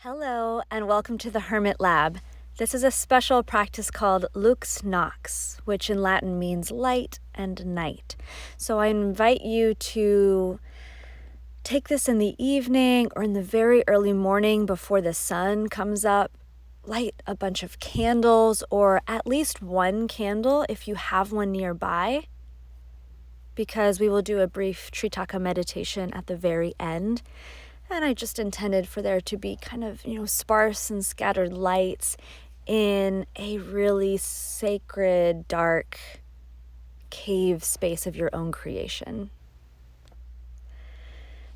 Hello, and welcome to the Hermit Lab. This is a special practice called Lux Nox, which in Latin means light and night. So I invite you to take this in the evening or in the very early morning before the sun comes up. Light a bunch of candles, or at least one candle if you have one nearby, because we will do a brief Tritaka meditation at the very end. And I just intended for there to be kind of, sparse and scattered lights in a really sacred, dark cave space of your own creation.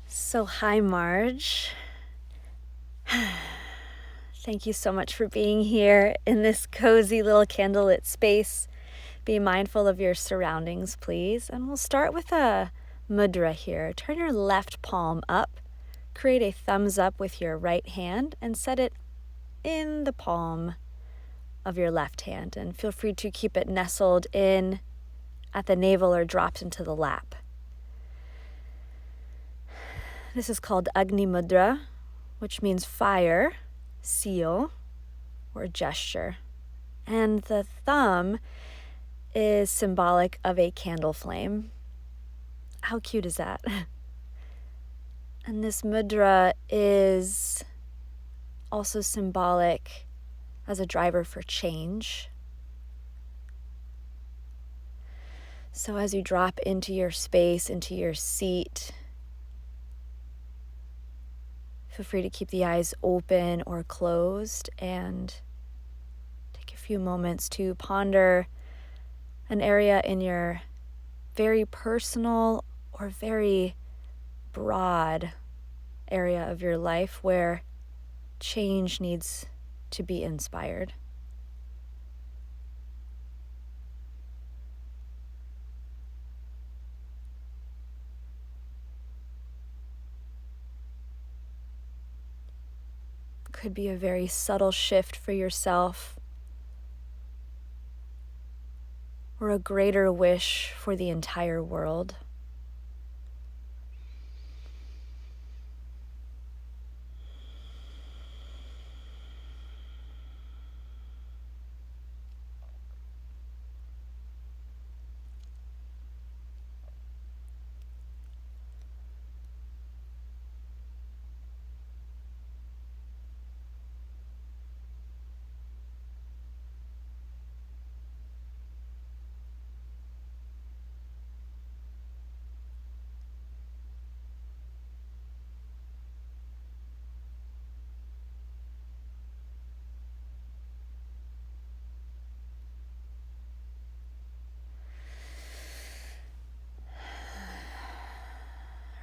So, hi, Marge. Thank you so much for being here in this cozy little candlelit space. Be mindful of your surroundings, please. And we'll start with a mudra here. Turn your left palm up. Create a thumbs up with your right hand and set it in the palm of your left hand. And feel free to keep it nestled in at the navel or dropped into the lap. This is called agni mudra, which means fire, seal, or gesture. And the thumb is symbolic of a candle flame. How cute is that? And this mudra is also symbolic as a driver for change. So as you drop into your space, into your seat, feel free to keep the eyes open or closed and take a few moments to ponder an area in your very personal or very broad area of your life where change needs to be inspired. Could be a very subtle shift for yourself, or a greater wish for the entire world.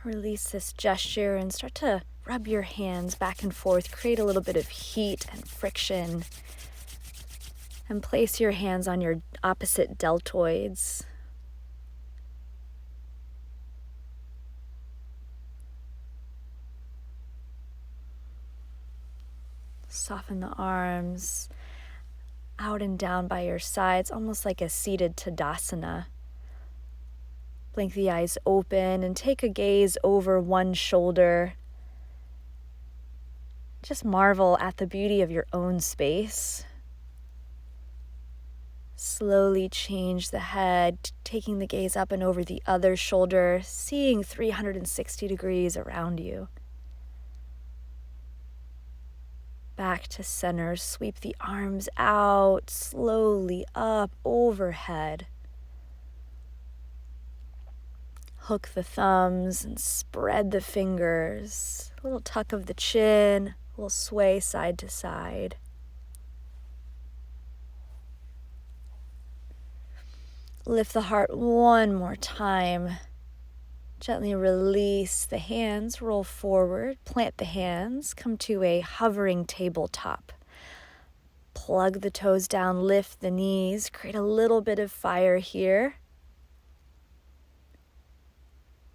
Release this gesture and start to rub your hands back and forth. Create a little bit of heat and friction. And place your hands on your opposite deltoids. Soften the arms out and down by your sides, almost like a seated Tadasana. Blink the eyes open and take a gaze over one shoulder. Just marvel at the beauty of your own space. Slowly change the head, taking the gaze up and over the other shoulder, seeing 360 degrees around you. Back to center, sweep the arms out, slowly up, overhead. Hook the thumbs and spread the fingers. A little tuck of the chin, a little sway side to side. Lift the heart one more time. Gently release the hands, roll forward, plant the hands, come to a hovering tabletop. Plug the toes down, lift the knees, create a little bit of fire here.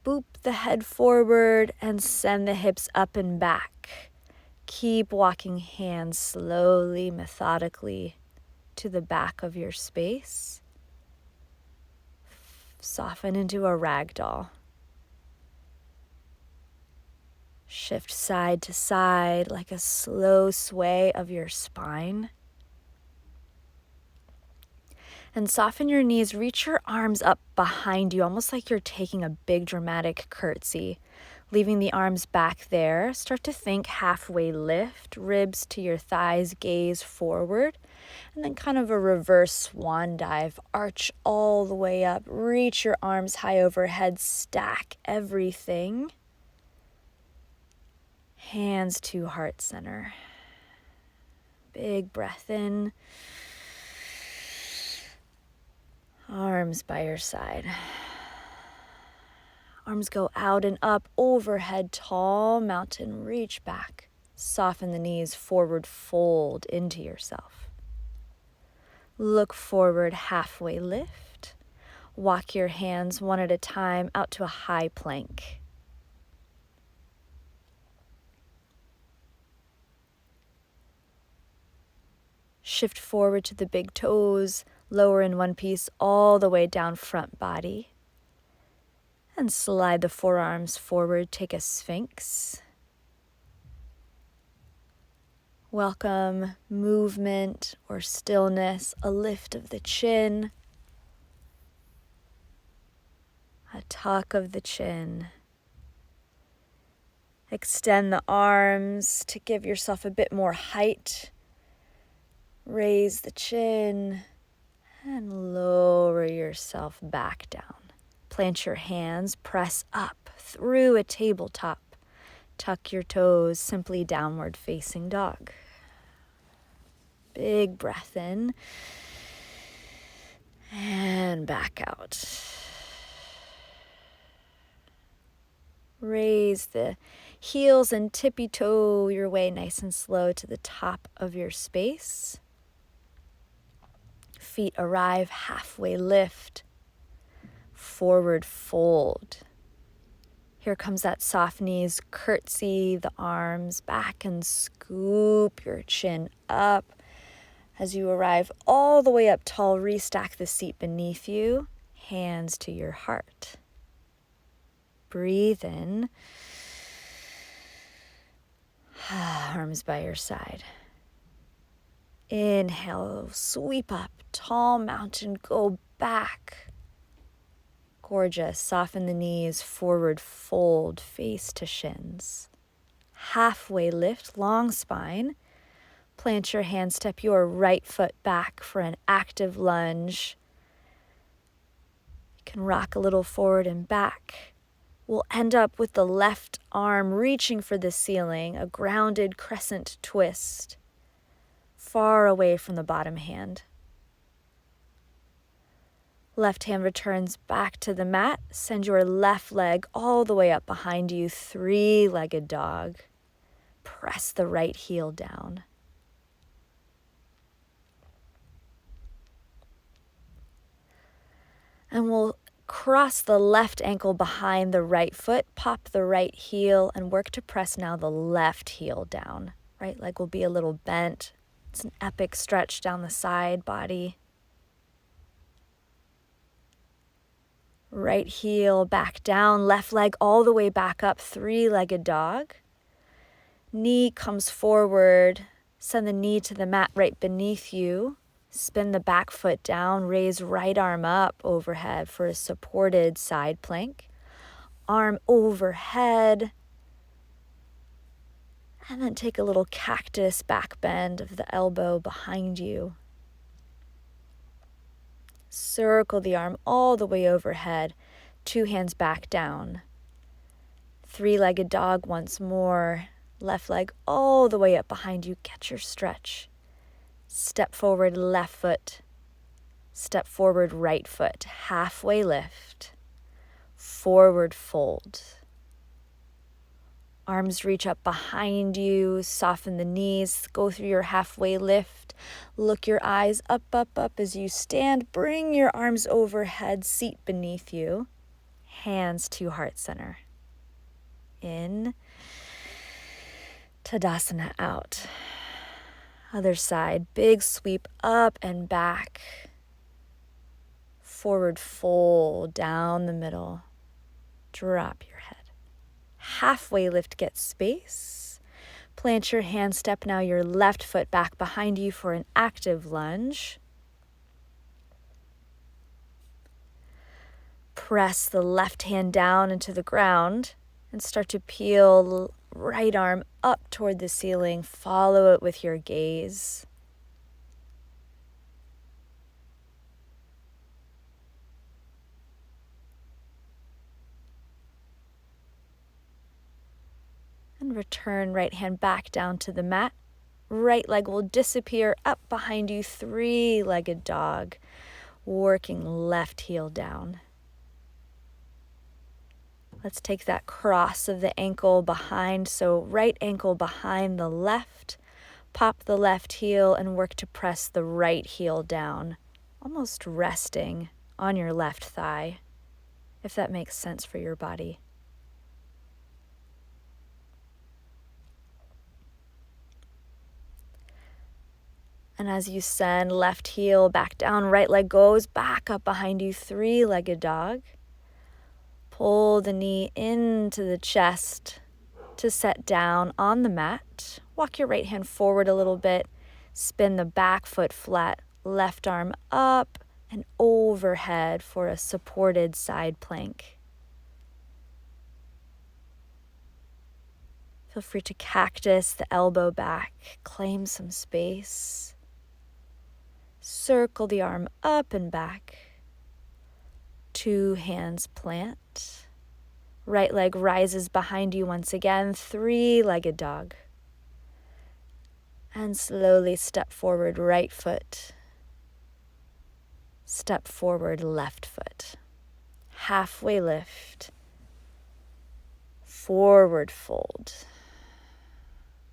Boop the head forward and send the hips up and back. Keep walking hands slowly, methodically to the back of your space. Soften into a ragdoll. Shift side to side like a slow sway of your spine. And soften your knees. Reach your arms up behind you, almost like you're taking a big dramatic curtsy. Leaving the arms back there. Start to think halfway lift, ribs to your thighs, gaze forward. And then kind of a reverse swan dive. Arch all the way up. Reach your arms high overhead. Stack everything. Hands to heart center. Big breath in. Arms by your side. Arms go out and up, overhead, tall mountain. Reach back. Soften the knees, forward fold into yourself. Look forward, halfway lift. Walk your hands one at a time out to a high plank. Shift forward to the big toes, lower in one piece all the way down front body. And slide the forearms forward, take a sphinx. Welcome movement or stillness, a lift of the chin, a tuck of the chin. Extend the arms to give yourself a bit more height. Raise the chin and lower yourself back down. Plant your hands, press up through a tabletop. Tuck your toes, simply downward facing dog. Big breath in and back out. Raise the heels and tippy toe your way nice and slow to the top of your space. Feet arrive, halfway lift, forward fold. Here comes that soft knees, curtsy the arms back and scoop your chin up. As you arrive all the way up tall, restack the seat beneath you, hands to your heart. Breathe in, arms by your side. Inhale, sweep up, tall mountain, go back. Gorgeous, soften the knees, forward fold, face to shins. Halfway lift, long spine. Plant your hand, step your right foot back for an active lunge. You can rock a little forward and back. We'll end up with the left arm reaching for the ceiling, a grounded crescent twist, far away from the bottom hand. Left hand returns back to the mat. Send your left leg all the way up behind you, three-legged dog. Press the right heel down. And we'll cross the left ankle behind the right foot, pop the right heel, and work to press now the left heel down. Right leg will be a little bent. It's an epic stretch down the side body. Right heel back down, left leg all the way back up, three-legged dog. Knee comes forward, send the knee to the mat right beneath you. Spin the back foot down, raise right arm up overhead for a supported side plank. Arm overhead. And then take a little cactus back bend of the elbow behind you. Circle the arm all the way overhead, two hands back down. Three-legged dog once more, left leg all the way up behind you, get your stretch. Step forward, left foot. Step forward, right foot, halfway lift. Forward fold. Arms reach up behind you, soften the knees, go through your halfway lift. Look your eyes up, up, up as you stand. Bring your arms overhead, seat beneath you. Hands to heart center. In. Tadasana out. Other side, big sweep up and back. Forward fold down the middle. Drop your head. Halfway lift, get space. Plant your hand, step now your left foot back behind you for an active lunge. Press the left hand down into the ground and start to peel right arm up toward the ceiling. Follow it with your gaze. And return right hand back down to the mat. Right leg will disappear up behind you, three-legged dog, working left heel down. Let's take that cross of the ankle behind, so right ankle behind the left. Pop the left heel and work to press the right heel down, almost resting on your left thigh, if that makes sense for your body. And as you send left heel back down, right leg goes back up behind you, three-legged dog. Pull the knee into the chest to set down on the mat. Walk your right hand forward a little bit. Spin the back foot flat, left arm up and overhead for a supported side plank. Feel free to cactus the elbow back, claim some space. Circle the arm up and back. Two hands plant. Right leg rises behind you once again, three-legged dog. And slowly step forward, right foot. Step forward, left foot. Halfway lift. Forward fold.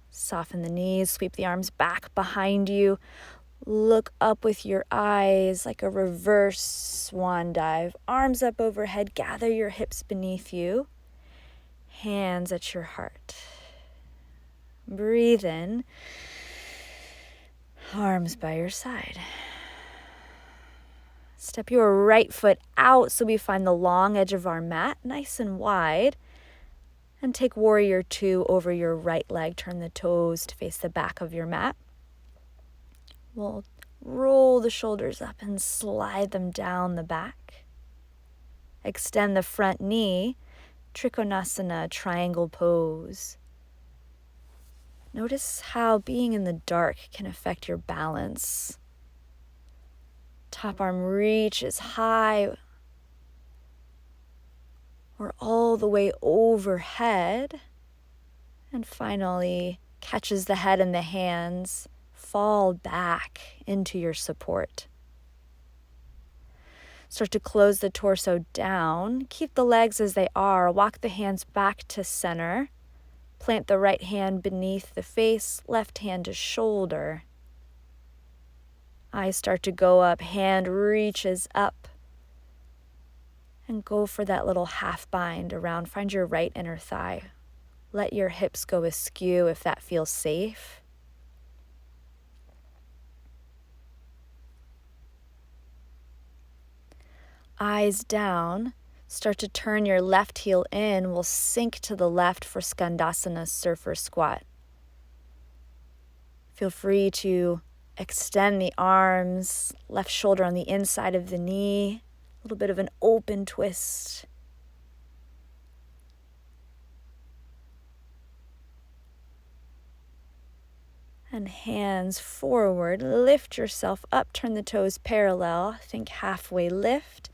Soften the knees, sweep the arms back behind you. Look up with your eyes like a reverse swan dive. Arms up overhead, gather your hips beneath you. Hands at your heart. Breathe in. Arms by your side. Step your right foot out so we find the long edge of our mat, nice and wide. And take warrior two over your right leg. Turn the toes to face the back of your mat. We'll roll the shoulders up and slide them down the back. Extend the front knee, Trikonasana, triangle pose. Notice how being in the dark can affect your balance. Top arm reaches high or all the way overhead, and finally catches the head and the hands. Fall back into your support. Start to close the torso down. Keep the legs as they are. Walk the hands back to center. Plant the right hand beneath the face, left hand to shoulder. Eyes start to go up, hand reaches up. And go for that little half bind around. Find your right inner thigh. Let your hips go askew if that feels safe. Eyes down, start to turn your left heel in. We'll sink to the left for Skandasana, surfer squat. Feel free to extend the arms, left shoulder on the inside of the knee, a little bit of an open twist. And hands forward, lift yourself up, turn the toes parallel, think halfway lift.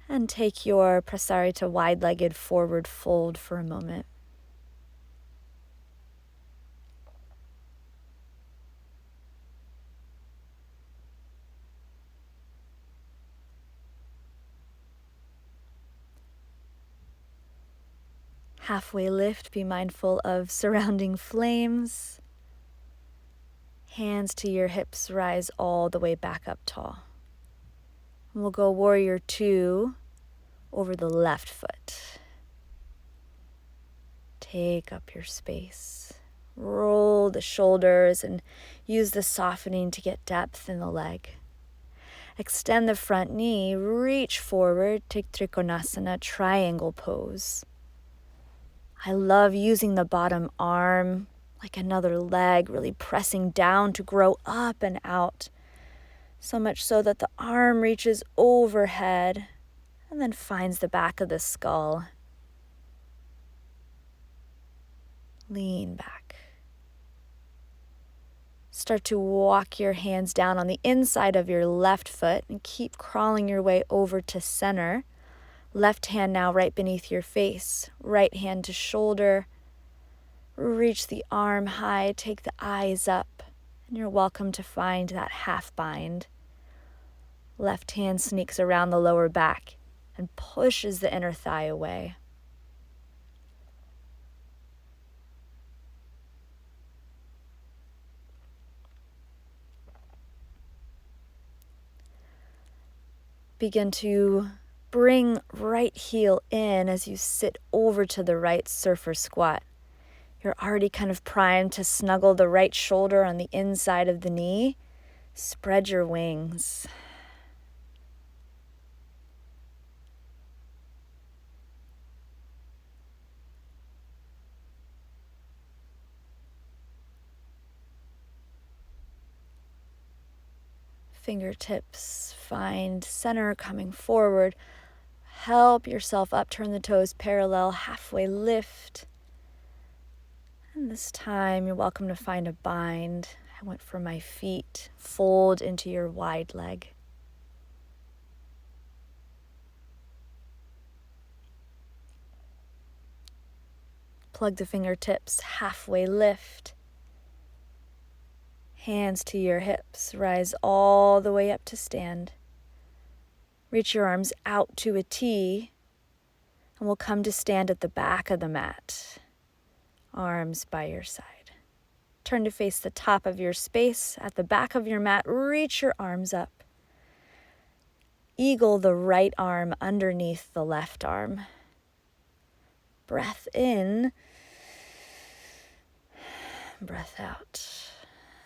And take your prasarita wide-legged forward fold for a moment. Halfway lift, be mindful of surrounding flames. Hands to your hips, rise all the way back up tall. And we'll go warrior two over the left foot. Take up your space. Roll the shoulders and use the softening to get depth in the leg. Extend the front knee, reach forward, take Trikonasana, triangle pose. I love using the bottom arm like another leg, really pressing down to grow up and out. So much so that the arm reaches overhead and then finds the back of the skull. Lean back. Start to walk your hands down on the inside of your left foot and keep crawling your way over to center. Left hand now right beneath your face, right hand to shoulder. Reach the arm high, take the eyes up, and you're welcome to find that half bind. Left hand sneaks around the lower back and pushes the inner thigh away. Begin to bring right heel in as you sit over to the right surfer squat. You're already kind of primed to snuggle the right shoulder on the inside of the knee. Spread your wings. Fingertips find center coming forward. Help yourself up, turn the toes parallel, halfway lift. And this time you're welcome to find a bind. I went for my feet. Fold into your wide leg. Plug the fingertips, halfway lift. Hands to your hips, rise all the way up to stand. Reach your arms out to a T, and we'll come to stand at the back of the mat. Arms by your side. Turn to face the top of your space. At the back of your mat, reach your arms up. Eagle the right arm underneath the left arm. Breath in. Breath out.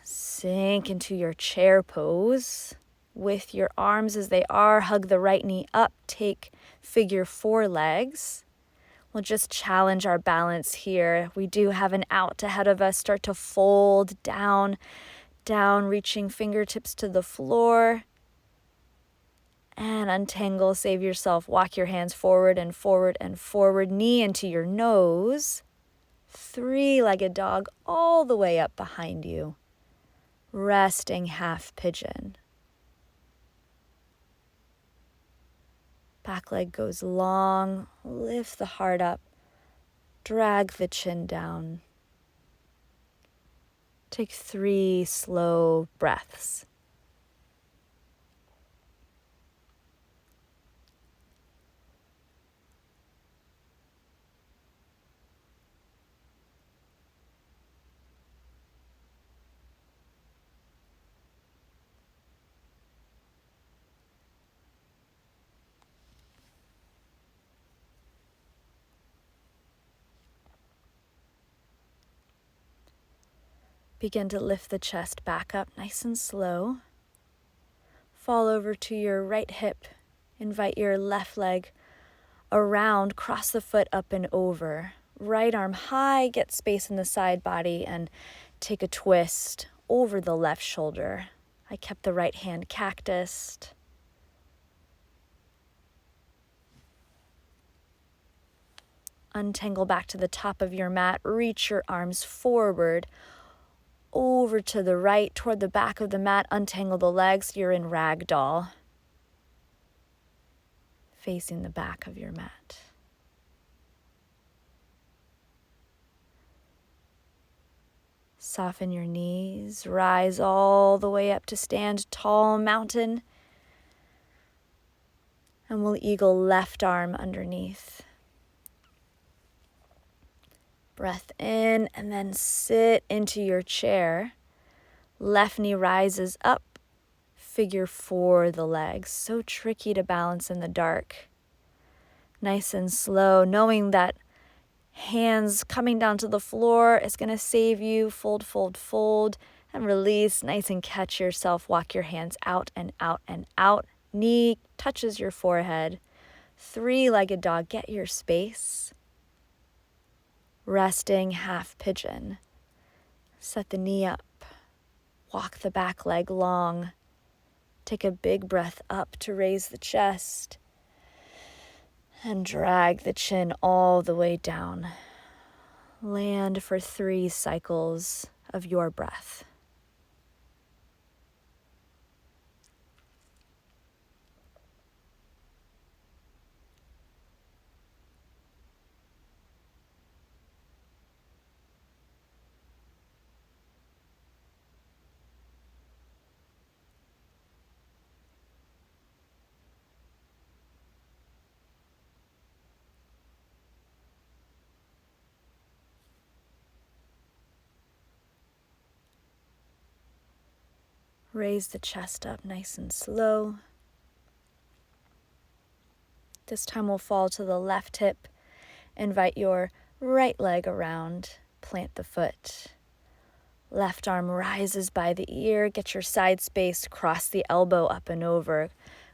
Sink into your chair pose. With your arms as they are, hug the right knee up, take figure 4 legs. We'll just challenge our balance here. We do have an out ahead of us. Start to fold down, reaching fingertips to the floor. And untangle, save yourself. Walk your hands forward and forward and forward. Knee into your nose. 3-legged dog all the way up behind you. Resting half pigeon. Back leg goes long, lift the heart up, drag the chin down. Take 3 slow breaths. Begin to lift the chest back up nice and slow. Fall over to your right hip. Invite your left leg around, cross the foot up and over. Right arm high, get space in the side body, and take a twist over the left shoulder. I kept the right hand cactused. Untangle back to the top of your mat. Reach your arms forward. Over to the right, toward the back of the mat, untangle the legs. You're in ragdoll. Facing the back of your mat. Soften your knees, rise all the way up to stand tall mountain. And we'll eagle left arm underneath. Breath in and then sit into your chair. Left knee rises up. Figure 4 the legs. So tricky to balance in the dark. Nice and slow, knowing that hands coming down to the floor is going to save you. Fold, fold, fold, and release. Nice and catch yourself. Walk your hands out and out and out. Knee touches your forehead. 3-legged dog. Get your space. Resting half pigeon. Set the knee up. Walk the back leg long. Take a big breath up to raise the chest. And drag the chin all the way down. Land for 3 cycles of your breath. Raise the chest up nice and slow. This time we'll fall to the left hip. Invite your right leg around. Plant the foot. Left arm rises by the ear. Get your side space. Cross the elbow up and over.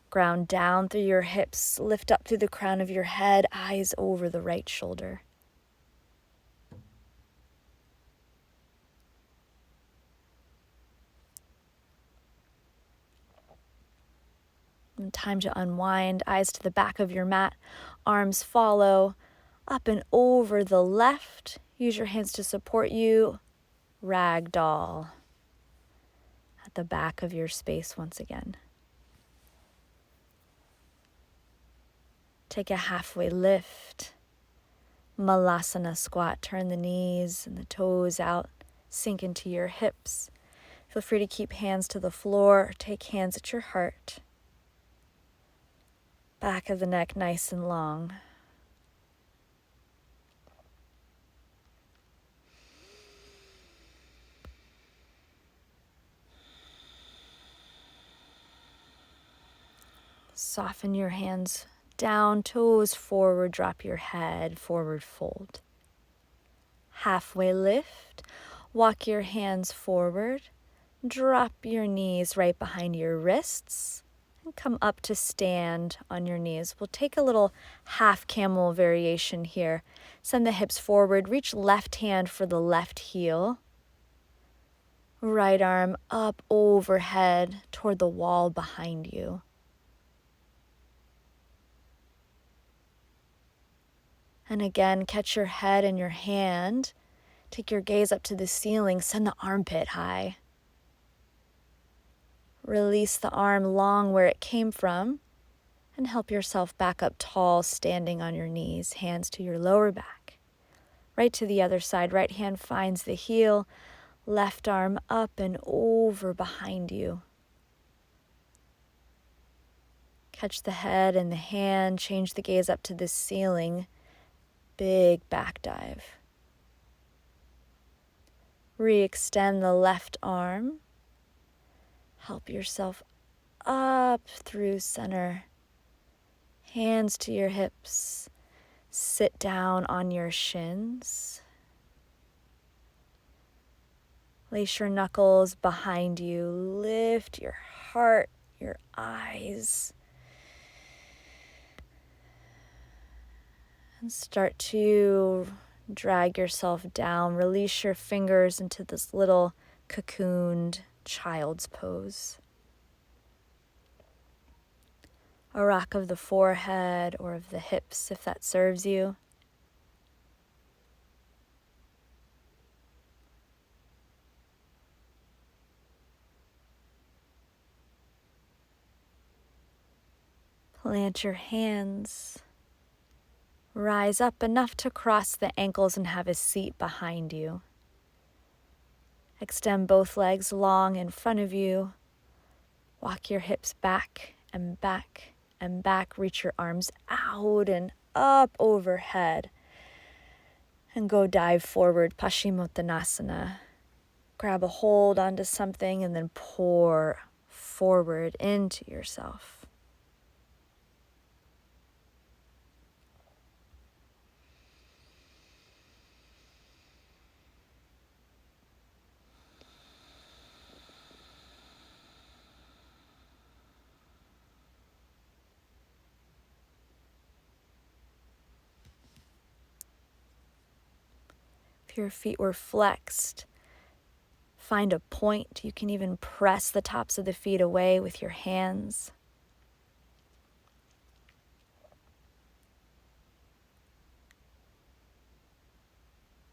Ground down through your hips. Lift up through the crown of your head. Eyes over the right shoulder. And time to unwind. Eyes to the back of your mat. Arms follow. Up and over the left. Use your hands to support you. Ragdoll. At the back of your space once again. Take a halfway lift. Malasana squat. Turn the knees and the toes out. Sink into your hips. Feel free to keep hands to the floor or take hands at your heart. Back of the neck nice and long. Soften your hands down, toes forward, drop your head, forward fold. Halfway lift, walk your hands forward, drop your knees right behind your wrists, and come up to stand on your knees. We'll take a little half camel variation here. Send the hips forward, reach left hand for the left heel. Right arm up overhead toward the wall behind you. And again, catch your head in your hand. Take your gaze up to the ceiling. Send the armpit high. Release the arm long where it came from. And help yourself back up tall, standing on your knees. Hands to your lower back. Right to the other side. Right hand finds the heel. Left arm up and over behind you. Catch the head and the hand. Change the gaze up to the ceiling. Big back dive. Re-extend the left arm. Help yourself up through center. Hands to your hips. Sit down on your shins. Lace your knuckles behind you. Lift your heart, your eyes. And start to drag yourself down. Release your fingers into this little cocooned child's pose. A rock of the forehead or of the hips if that serves you. Plant your hands. Rise up enough to cross the ankles and have a seat behind you. Extend both legs long in front of you. Walk your hips back and back and back. Reach your arms out and up overhead. And go dive forward, Paschimottanasana. Grab a hold onto something and then pour forward into yourself. If your feet were flexed, find a point. You can even press the tops of the feet away with your hands.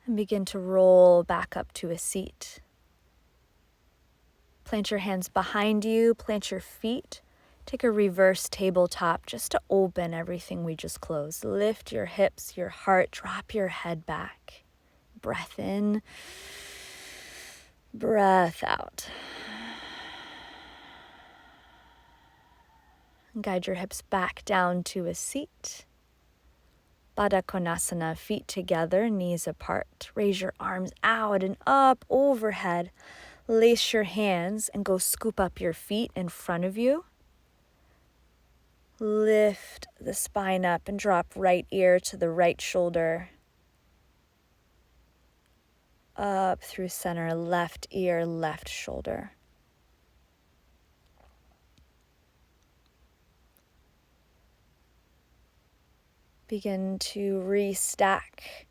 And begin to roll back up to a seat. Plant your hands behind you, plant your feet. Take a reverse tabletop just to open everything we just closed. Lift your hips, your heart, drop your head back. Breath in, breath out. And guide your hips back down to a seat. Baddha Konasana, feet together, knees apart. Raise your arms out and up overhead. Lace your hands and go scoop up your feet in front of you. Lift the spine up and drop right ear to the right shoulder. Up through center, left ear, left shoulder. Begin to restack.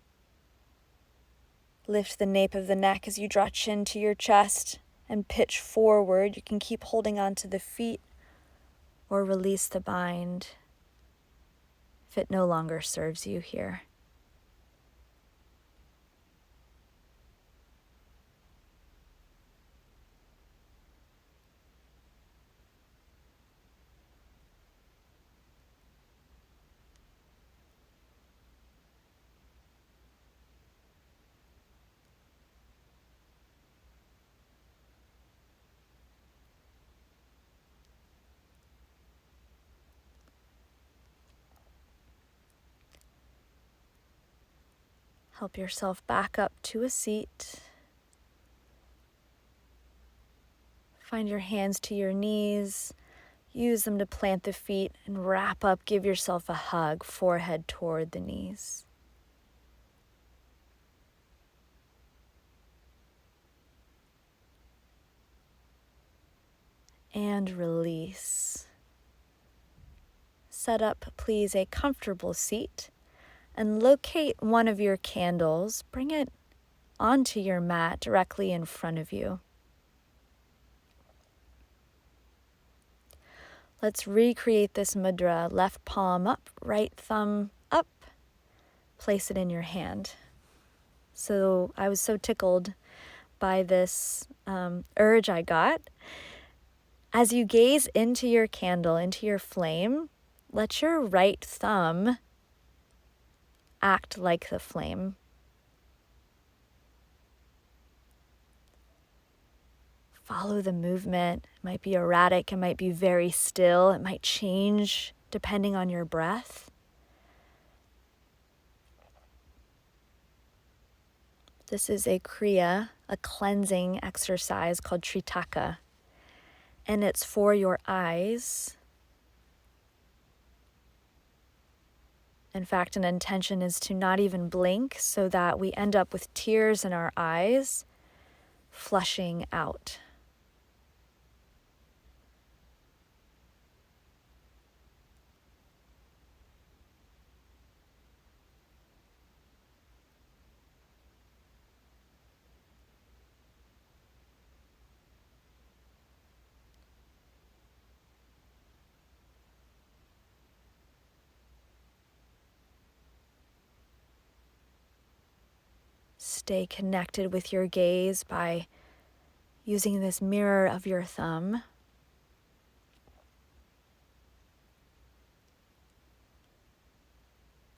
Lift the nape of the neck as you draw chin to your chest and pitch forward. You can keep holding on to the feet or release the bind if it no longer serves you here. Help yourself back up to a seat. Find your hands to your knees. Use them to plant the feet and wrap up. Give yourself a hug, forehead toward the knees. And release. Set up, please, a comfortable seat and locate one of your candles. Bring it onto your mat directly in front of you. Let's recreate this mudra. Left palm up, right thumb up. Place it in your hand. So I was so tickled by this urge I got. As you gaze into your candle, into your flame, let your right thumb act like the flame. Follow the movement. It might be erratic, it might be very still, it might change depending on your breath. This is a kriya, a cleansing exercise called tritaka, and it's for your eyes. In fact, an intention is to not even blink so that we end up with tears in our eyes, flushing out. Stay connected with your gaze by using this mirror of your thumb.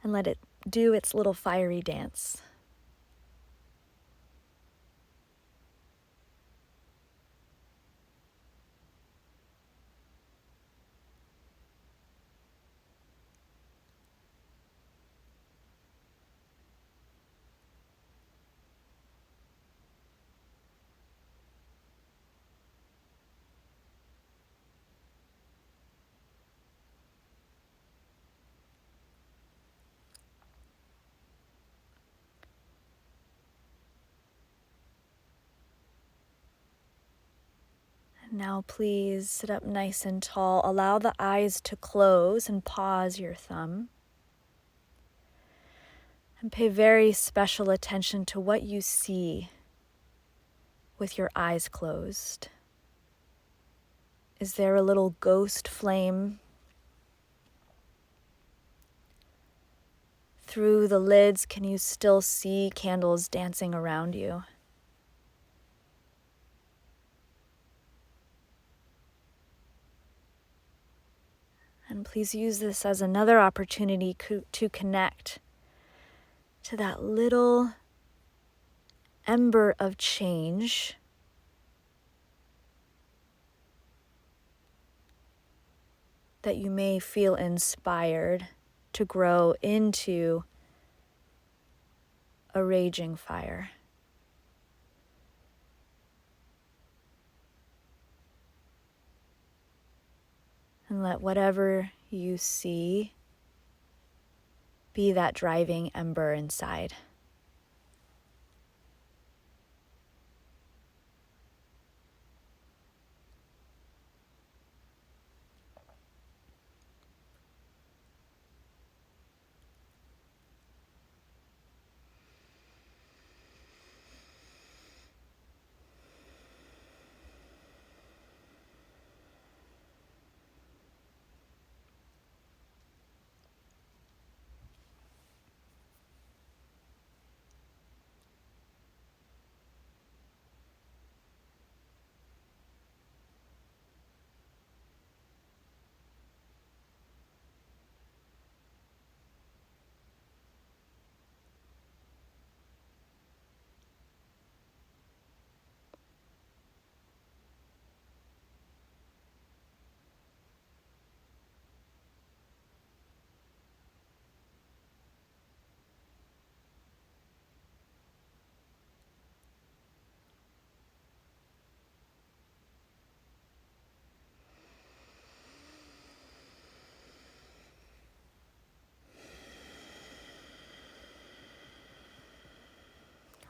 And let it do its little fiery dance. Now please sit up nice and tall. Allow the eyes to close and pause your thumb. And pay very special attention to what you see with your eyes closed. Is there a little ghost flame? Through the lids, can you still see candles dancing around you? And please use this as another opportunity to connect to that little ember of change that you may feel inspired to grow into a raging fire. And let whatever you see be that driving ember inside.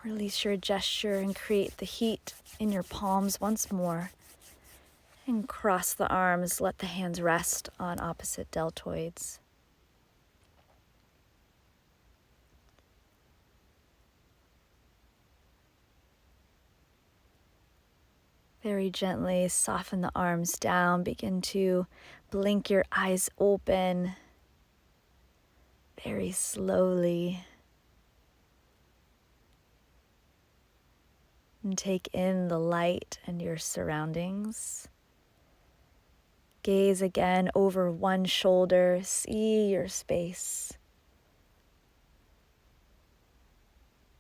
Release your gesture and create the heat in your palms once more. And cross the arms, let the hands rest on opposite deltoids. Very gently soften the arms down. Begin to blink your eyes open very slowly. And take in the light and your surroundings. Gaze again over one shoulder. See your space.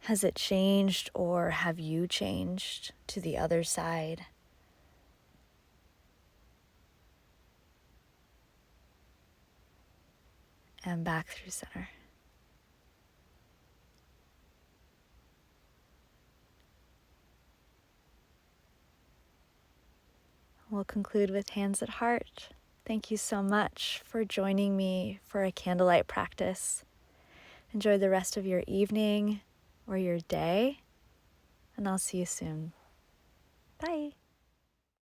Has it changed, or have you changed to the other side? And back through center. We'll conclude with hands at heart. Thank you so much for joining me for a candlelight practice. Enjoy the rest of your evening or your day, and I'll see you soon. Bye.